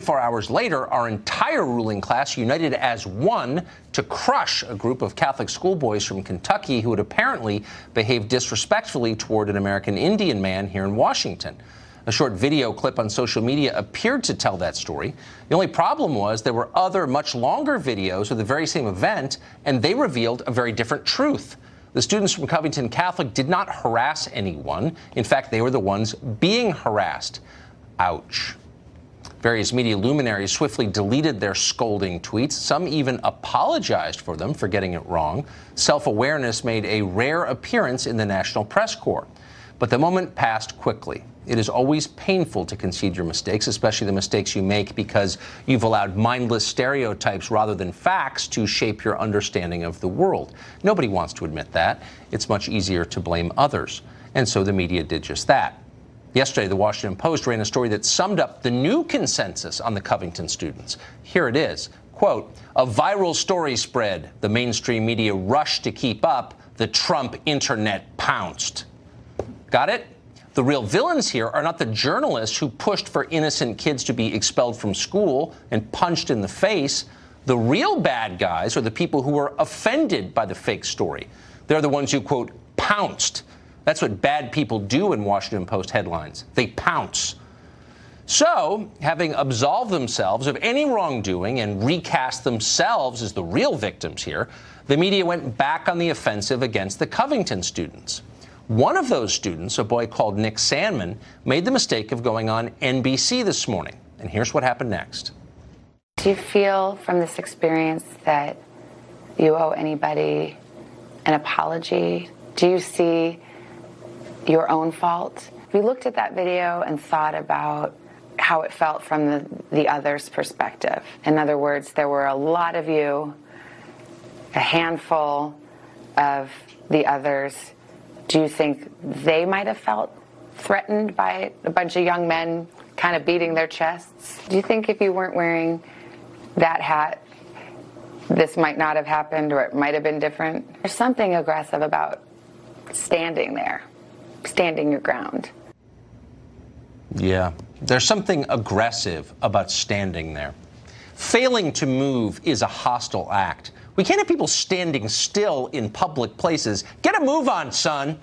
24 hours later, our entire ruling class united as one to crush a group of Catholic schoolboys from Kentucky who had apparently behaved disrespectfully toward an American Indian man here in Washington. A short video clip on social media appeared to tell that story. The only problem was there were other, much longer videos of the very same event, and they revealed a very different truth. The students from Covington Catholic did not harass anyone. In fact, they were the ones being harassed. Ouch. Various media luminaries swiftly deleted their scolding tweets. Some even apologized for them for getting it wrong. Self-awareness made a rare appearance in the National Press Corps. But the moment passed quickly. It is always painful to concede your mistakes, especially the mistakes you make because you've allowed mindless stereotypes rather than facts to shape your understanding of the world. Nobody wants to admit that. It's much easier to blame others. And so the media did just that. Yesterday, the Washington Post ran a story that summed up the new consensus on the Covington students. Here it is. Quote, a viral story spread. The mainstream media rushed to keep up. The Trump internet pounced. Got it? The real villains here are not the journalists who pushed for innocent kids to be expelled from school and punched in the face. The real bad guys are the people who were offended by the fake story. They're the ones who, quote, pounced. That's what bad people do in Washington Post headlines. They pounce. So, having absolved themselves of any wrongdoing and recast themselves as the real victims here, the media went back on the offensive against the Covington students. One of those students, a boy called Nick Sandman, made the mistake of going on NBC this morning. And here's what happened next. Do you feel from this experience that you owe anybody an apology? Do you see your own fault? We looked at that video and thought about how it felt from the other's perspective. In other words, there were a lot of you, a handful of the others. Do you think they might have felt threatened by a bunch of young men kind of beating their chests? Do you think if you weren't wearing that hat, this might not have happened, or it might have been different? There's something aggressive about standing there, standing your ground. Yeah, there's something aggressive about standing there. Failing to move is a hostile act. We can't have people standing still in public places. Get a move on, son.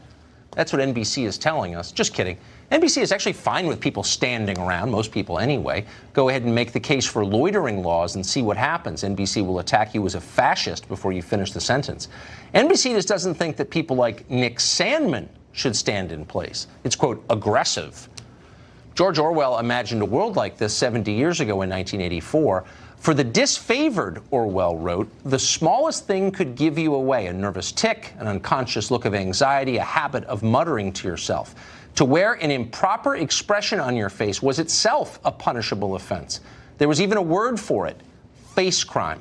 That's what NBC is telling us. Just kidding. NBC is actually fine with people standing around, most people anyway. Go ahead and make the case for loitering laws and see what happens. NBC will attack you as a fascist before you finish the sentence. NBC just doesn't think that people like Nick Sandman should stand in place. It's, quote, aggressive. George Orwell imagined a world like this 70 years ago in 1984. For the disfavored, Orwell wrote, the smallest thing could give you away, a nervous tic, an unconscious look of anxiety, a habit of muttering to yourself. To wear an improper expression on your face was itself a punishable offense. There was even a word for it, facecrime.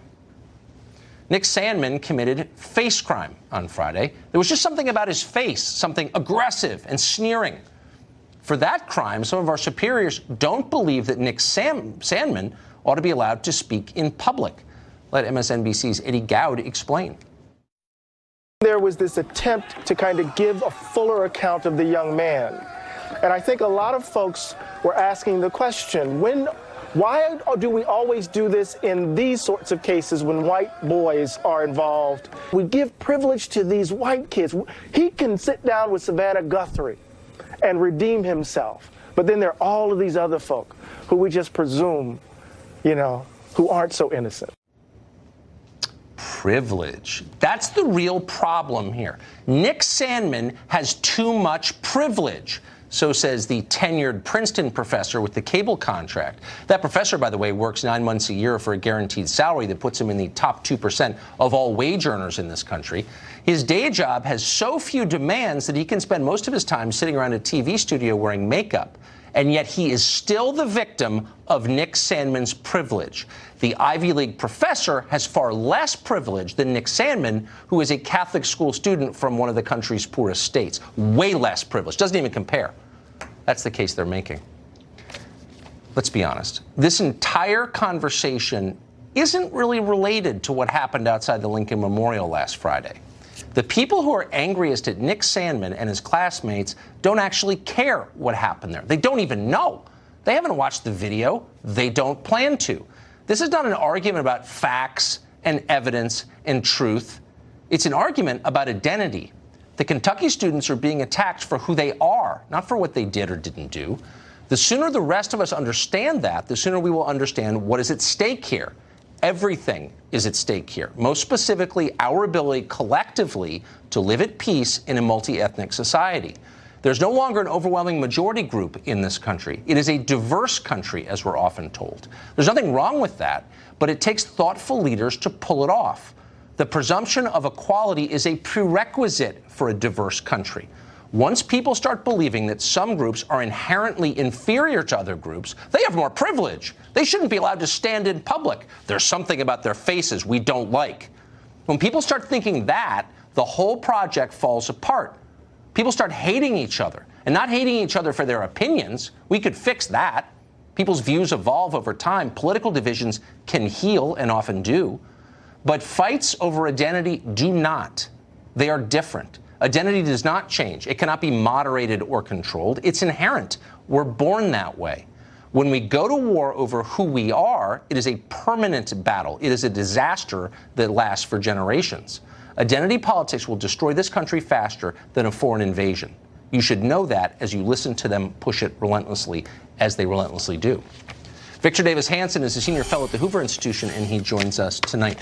Nick Sandman committed facecrime on Friday. There was just something about his face, something aggressive and sneering. For that crime, some of our superiors don't believe that Nick Sandman ought to be allowed to speak in public. Let MSNBC's Eddie Gowd explain. There was this attempt to kind of give a fuller account of the young man. And I think a lot of folks were asking the question, why do we always do this in these sorts of cases when white boys are involved? We give privilege to these white kids. He can sit down with Savannah Guthrie and redeem himself. But then there are all of these other folk who we just presume, who aren't so innocent. Privilege. That's the real problem here. Nick Sandman has too much privilege. So says the tenured Princeton professor with the cable contract. That professor, by the way, works 9 months a year for a guaranteed salary that puts him in the top 2% of all wage earners in this country. His day job has so few demands that he can spend most of his time sitting around a TV studio wearing makeup. And yet he is still the victim of Nick Sandman's privilege. The Ivy League professor has far less privilege than Nick Sandman, who is a Catholic school student from one of the country's poorest states. Way less privilege. Doesn't even compare. That's the case they're making. Let's be honest. This entire conversation isn't really related to what happened outside the Lincoln Memorial last Friday. The people who are angriest at Nick Sandman and his classmates don't actually care what happened there. They don't even know. They haven't watched the video. They don't plan to. This is not an argument about facts and evidence and truth. It's an argument about identity. The Kentucky students are being attacked for who they are, not for what they did or didn't do. The sooner the rest of us understand that, the sooner we will understand what is at stake here. Everything is at stake here. Most specifically, our ability collectively to live at peace in a multi-ethnic society. There's no longer an overwhelming majority group in this country. It is a diverse country, as we're often told. There's nothing wrong with that, but it takes thoughtful leaders to pull it off. The presumption of equality is a prerequisite for a diverse country. Once people start believing that some groups are inherently inferior to other groups, they have more privilege. They shouldn't be allowed to stand in public. There's something about their faces we don't like. When people start thinking that, the whole project falls apart. People start hating each other, and not hating each other for their opinions. We could fix that. People's views evolve over time. Political divisions can heal, and often do. But fights over identity do not. They are different. Identity does not change. It cannot be moderated or controlled. It's inherent. We're born that way. When we go to war over who we are, it is a permanent battle. It is a disaster that lasts for generations. Identity politics will destroy this country faster than a foreign invasion. You should know that as you listen to them push it relentlessly, as they relentlessly do. Victor Davis Hanson is a senior fellow at the Hoover Institution, and he joins us tonight.